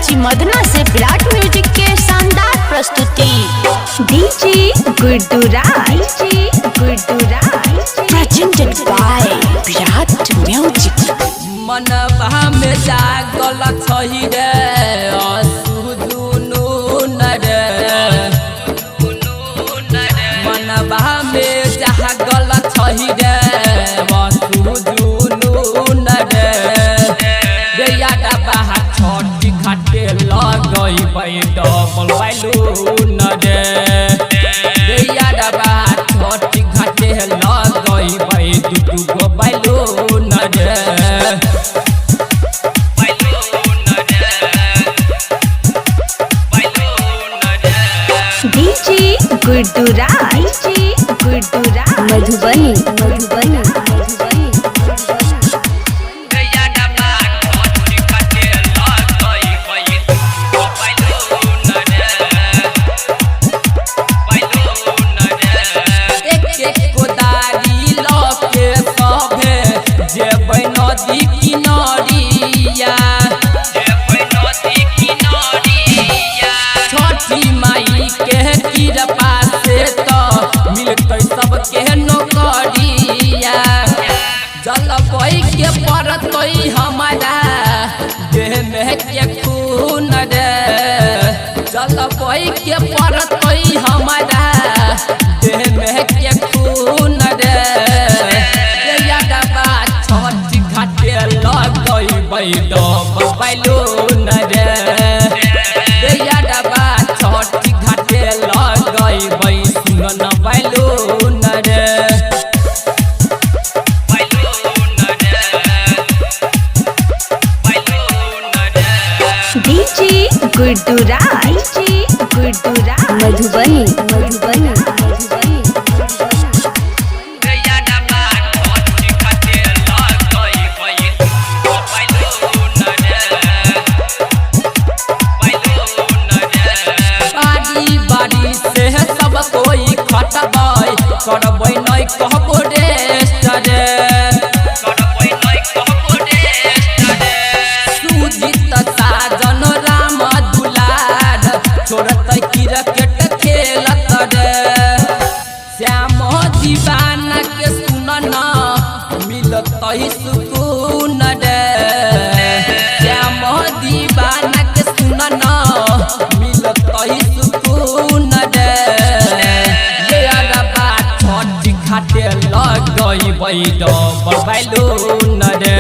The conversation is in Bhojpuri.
ब्राची मदना से विराट म्यूजिक के शानदार प्रस्तुति। DJ Guddu Raj presented by Virat music. मनवा में जागल छही रे असुजुनु नरे, मनवा में जागल छही रे असुजुनु नरे। बेया डबा छोटी खाटे लगई बई डबल बैलून रे। बेया डबा छोटी खाटे लगई बई दू गो बैलून रे। डीजे गुड्डू राज मधुबनी। नदी किनारिया छठी माई के कृपा से तो मिलते सबके नौकरिया। जल बई के पड़तई हमारा देह में के खून रे। जल बई के पड़तई हमारा देह में के खून रे। लगई बई डबल बैलून रे। बेया डबा छठी घाटे लगई बई सुनन बैलून रे। डीजे गुड्डू राज मधुबनी। सब कोई खटबै करबै नै कहबो रेस्ट रे। सुजीत साजन राम दुलार छोड़तै क्रिकेट खेलत रे। श्याम दीवाना के सुनन मिलतै सुकून रे। श्याम दीवाना के सुनन मिलतै सुकून रे। घाटे लगई बई डबल बैलून रे।